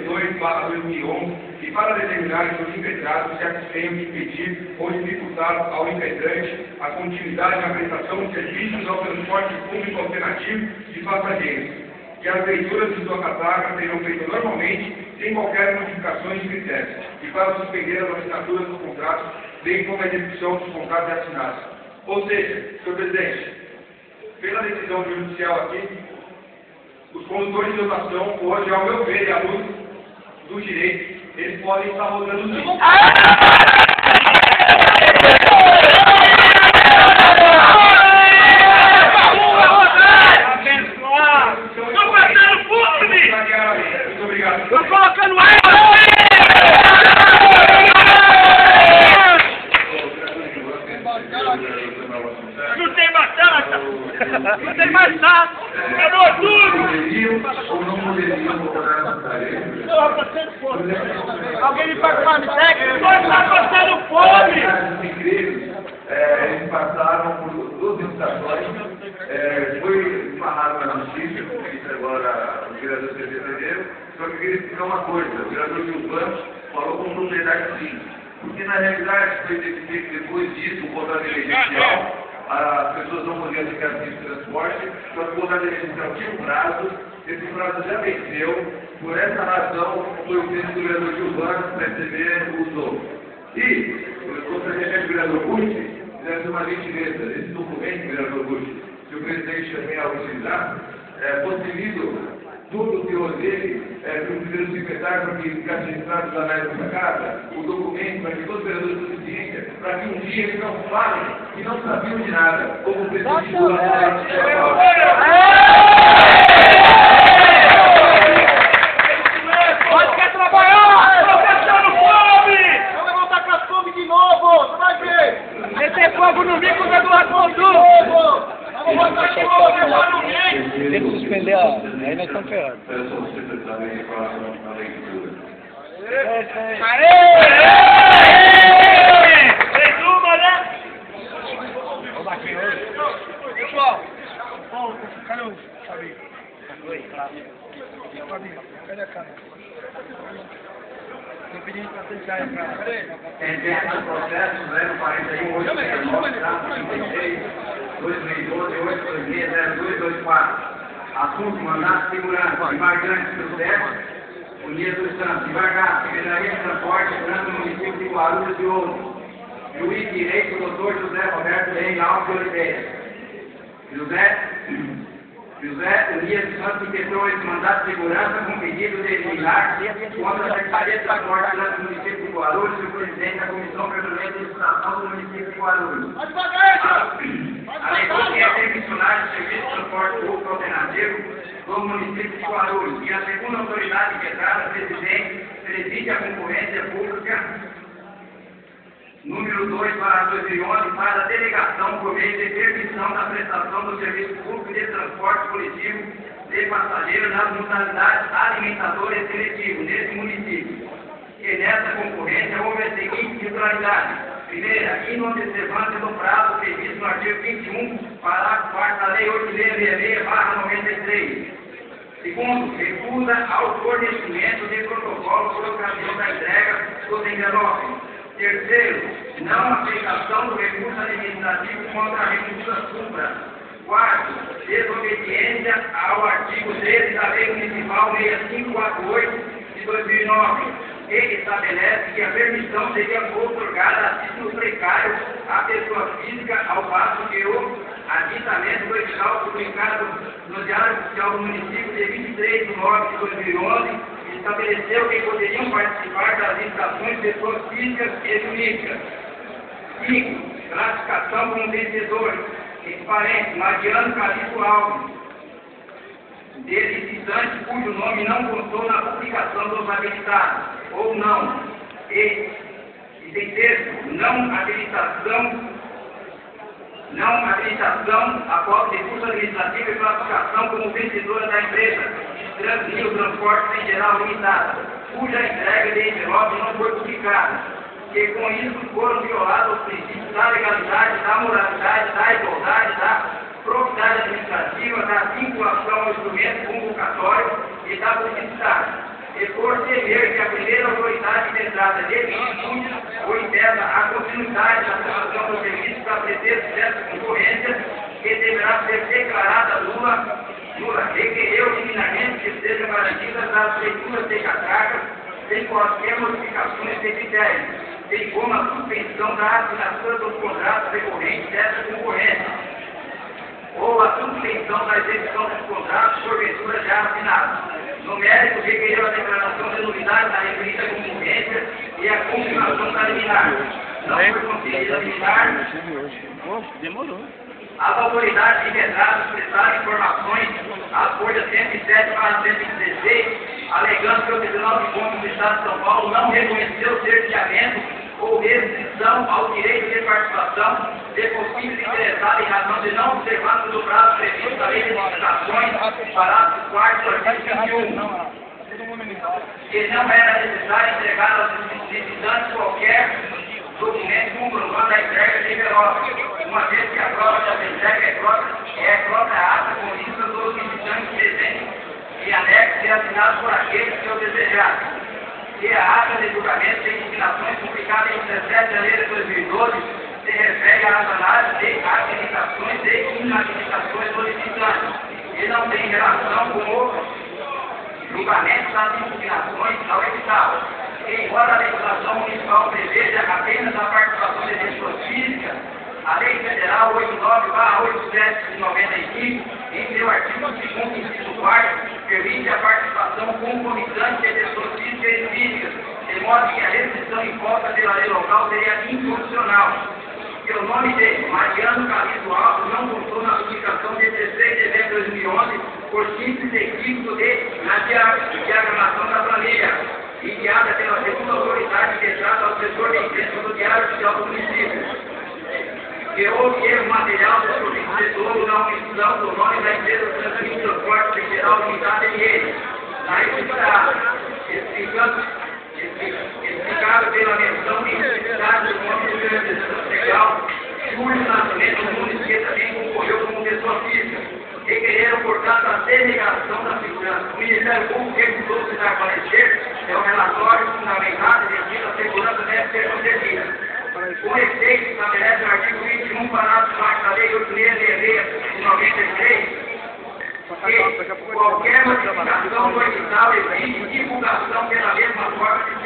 02/2011 e para determinar que os impetrados se abstenham de impedir ou dificultar ao impedrante a continuidade na prestação de serviços ao transporte público alternativo de passageiros, que as leituras de sua casaca serão feitas normalmente, sem qualquer modificações de critérios, e para suspender as assinaturas dos contratos, bem como a execução dos contratos assinados. Ou seja, senhor presidente, pela decisão judicial aqui, os condutores de lotação, hoje, ao meu ver, e à luz do direito, eles podem estar rodando sim. Muito obrigado. Tô colocando não tem batata! Não tem mais nada! Acabou tudo! Ou não poderiam colocar essa tarefa? Eu tô passando fome! Alguém me paga uma miséria? Você tá passando fome! Eles passaram por duas licitações, foi esbarrado na justiça, isso agora o vereador se defendeu, só que eu queria explicar uma coisa, o vereador Gilvan falou com propriedade sim, porque na realidade foi decidido que depois disso, o contrato emergencial, as pessoas não podiam ficar sem transporte, só que o contrato emergencial tinha um prazo, esse prazo já venceu, por essa razão foi o texto do vereador Gilvan receber o usou. E, eu gostaria que o vereador Butti fizesse uma gentileza, esse documento, vereador Butti, se o presidente também a utilizar, possibilita tudo o teor dele, para o primeiro secretário que ficar registrado da nossa casa, o documento para que todos os vereadores do ciência, para que um dia eles não falem que não sabiam de nada, como o presidente do Pode quer trabalhar! Tô passando fome! Eu vou voltar com a fome de novo! Você vai ver! Meter fogo no bico do Eduardo Montu! Vamos botar de novo, levar no bico! Tem que suspender a... Aí nós estamos ferrados. Peço ao secretário em relação à leitura. Aê! Fez uma, né? Pessoal! Cadê o Fabinho? Oi, Fabinho, cadê a câmera? Estou pedindo para tentar aí, cara. Cadê? Dentro do processo 041, 36, 2012, 826, 0224. Assunto, mandato de segurança, embargante do sucesso, União dos Santos, embargado, Secretaria de Transporte, Trânsito, município de Guarulhos e outros. Juiz de Direito, Dr. José Roberto Reis Alves de Oliveira. José União dos Santos impetrou esse mandato de segurança com pedido de eliminar contra a Secretaria de Transporte, Trânsito, município de Guarulhos e o presidente da Comissão Permanente de Legislação do município de Guarulhos. Alegou que é permissionário de serviço de transporte público alternativo do município de Guarulhos, e a segunda autoridade impetrada, presidente, preside a concorrência pública número 2/2011 para a delegação por meio de permissão da prestação do serviço público de transporte coletivo de passageiros nas modalidades alimentadoras e seletivo nesse município. E nessa concorrência houve a seguinte irregularidade. Primeira, inobservância do prazo previsto no artigo 21, parágrafo 4 da Lei 8666/93. Segundo, recusa ao fornecimento de protocolo por ocasião da entrega dos envelopes. Terceiro, não aplicação do recurso administrativo contra a recusa supra. Quarto, desobediência ao artigo 13 da Lei Municipal 6548 de 2009, que estabelece que a permissão seria outorgada a título precário à pessoa física, ao passo que o aditamento do edital publicado no Diário Oficial do Município de 23 de nove de 2011 estabeleceu que poderiam participar das licitações pessoas físicas e jurídicas. 5. Classificação como vencedor, equiparente, Mariano Calixto Alves, de licitante cujo nome não constou na publicação dos habilitados, ou não. E terceiro, não habilitação após recurso administrativo e classificação como vencedora da empresa Transrio Transporte em Geral Limitada, cuja entrega de envelope não foi publicada, que com isso foram violados os princípios da legalidade, da moralidade, da igualdade, da probidade administrativa, da vinculação ao instrumento convocatório e da publicidade. e por temer que a primeira autoridade de entrada definitivamente ou interna a continuidade da prestação do serviço para pretexto dessa concorrência, que deverá ser declarada nula, requereu liminarmente que sejam garantidas as leituras de catracas sem quaisquer modificações de critérios, bem como a suspensão da assinatura dos contratos decorrentes dessa concorrência, ou a suspensão da execução dos contratos porventura já assinados. No mérito, requereu a declaração de nulidade da referida concorrência e a confirmação da liminar. Não foi concedida a liminar. Demorou. As autoridades integradas prestaram informações às folhas 107/116, alegando que o Tribunal de Contas do Estado de São Paulo não reconheceu o cerceamento ou restrição ao direito de participação de possíveis interessados em razão de não observância do prazo previsto na lei de licitações, parágrafo 4º do artigo 21, que não era necessário entregar aos licitantes qualquer documento comprovando a entrega de envelope, uma vez que a prova da entrega é própria ata com lista dos licitantes presentes e anexos e assinados por aqueles que o desejarem. Que a ata de julgamento de licitações publicada em 17 de janeiro de 2012 se refere às análises de habilitações e inabilitações do licitante e não tem relação com o julgamento das impugnações ao edital. Embora a legislação municipal preveja apenas a participação de pessoas físicas, a Lei Federal 89/87 de 95, em seu artigo 2º, inciso 4º, permite a participação concomitante de pessoas físicas e físicas, de modo que a restrição imposta pela lei local seria inconstitucional. Que o nome de Mariano Calixto Alves não constou na publicação de 16 de dezembro de 2011 por simples equívoco na diagramação da planilha, enviada pela segunda autoridade que trata ao setor de imprensa do Diário Oficial do Município. Que houve erro material do fornecedor na omissão do nome da empresa Transmissão de Transporte Federal Limitada NL, na editada, explicado pela menção de necessidade do nome de representação legal, cujo nascimento do município também concorreu como pessoa física. Requereram, portanto, a denegação da segurança. O Ministério Público recusou-se a aparecer, é um relatório fundamentado de que a segurança deve ser concedida. Com efeito, estabelece o artigo 21, parágrafo 4 da Lei 8.666 de 93, que qualquer modificação do edital exige divulgação pela mesma forma que se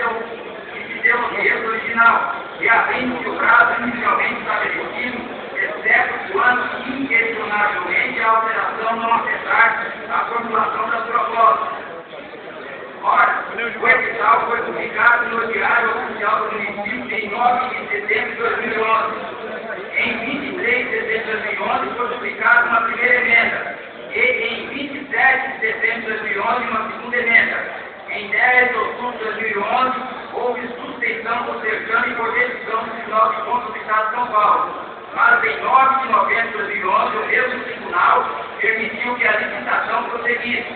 deu no texto original, e havendo o prazo inicialmente estabelecido, exceto quando inquestionavelmente a alteração não afetar a formulação das propostas. Ora, o edital foi publicado no Diário Oficial do Município em 9 de setembro de 2011. Em 23 de setembro de 2011 foi publicada uma primeira emenda. E em 27 de setembro de 2011 uma segunda emenda. Em 10 de outubro de 2011 houve suspensão do certame por decisão do Tribunal de Contas do Estado de São Paulo. Mas em 9 de novembro de 2011 o mesmo tribunal permitiu que a licitação prosseguisse.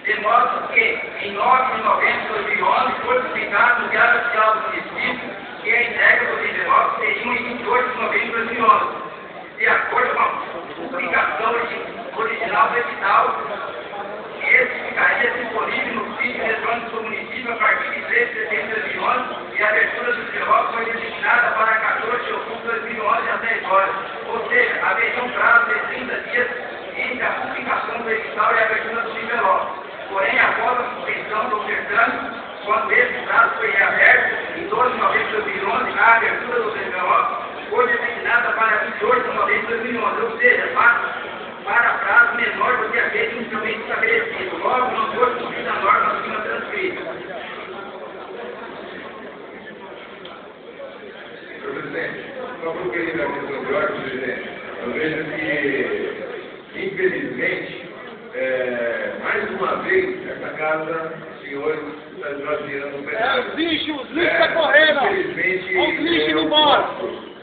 De modo que, em 9 de novembro de 2011, foi publicado no Diário Oficial do Município que a entrega dos envelopes seria em 28 de novembro de 2011. De acordo com a publicação original do edital, esse ficaria disponível no sítio eletrônico do município a partir de 3 de setembro de 2011 e a abertura dos envelopes foi destinada para 14 de outubro de 2011 às 10 horas. Ou seja, haveria um prazo de 30 dias entre a publicação do edital e a abertura dos envelopes. Porém, após a suspensão do certame, quando esse prazo foi reaberto, em 12 de novembro de 2011, a abertura do envelope foi destinada para 28 de novembro de 2011, ou seja, para prazo menor do que aquele inicialmente estabelecido. Logo, não foi cumprida a norma acima transferida. Senhor presidente, só para eu querer a questão de ordem, presidente, eu vejo que, infelizmente, mais uma vez, essa casa, senhores, está esvaziando o plenário. Os lixos estão correndo! Infelizmente, os lixos indo embora!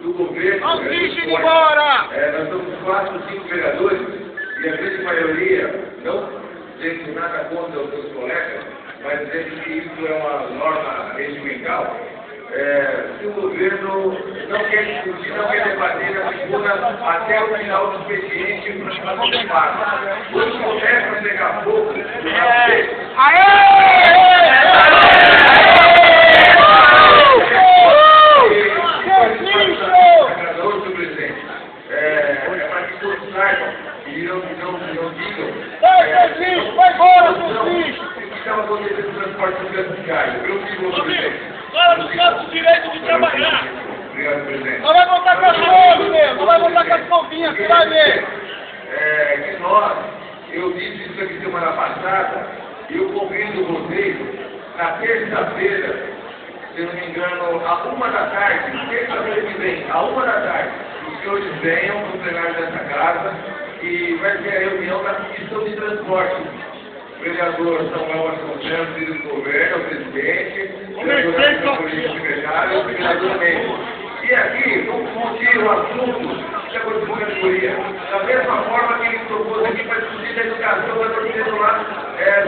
Do governo... Os lixos indo embora! Nós somos 4 ou 5 vereadores e a grande maioria, não dizendo nada contra os seus colegas, mas dizendo que isso é uma norma regimental. Se o governo não quer discutir, não quer debater a tribuna até o final do expediente para não ter. Quando começa a pegar fogo, Aê! Comitê do Transporte Universitário. Eu fiz o presidente. Fala dos nossos direitos de trabalhar. Obrigado, presidente. Não vai voltar com as couves, meu. Não vai voltar com as couvinhas, você vai ver. Que nós, eu disse isso aqui semana passada, e eu convido vocês, na terça-feira, se eu não me engano, à 1 da tarde, terça-feira que vem, à 1 da tarde, os senhores venham no plenário dessa casa e vai ter a reunião da Comissão de Transporte. O vereador Samuel Vasconcelos, líder do governo, o presidente, o vereador da Polícia Secretária e o vereador Mendes. E aqui, vamos discutir o assunto da categoria. Da mesma forma que ele propôs aqui para discutir a educação da torcida do lado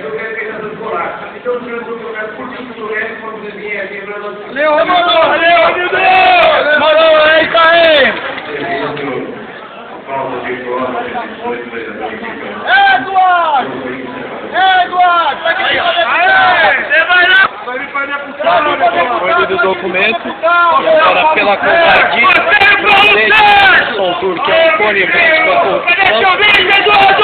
sobre a educação escolar. Então, o senhor doutor, por isso do Leme, quando ele vinha aqui para nós. Leonildo! Morou aí, Caim! Falta de prova, de vereadores. Eduardo! Vai que você vai lá! Vai me fazer controle do documento e agora pela covardia do Soltur, que é um conivente com a corrupção. Cadê seu vídeo, Eduardo?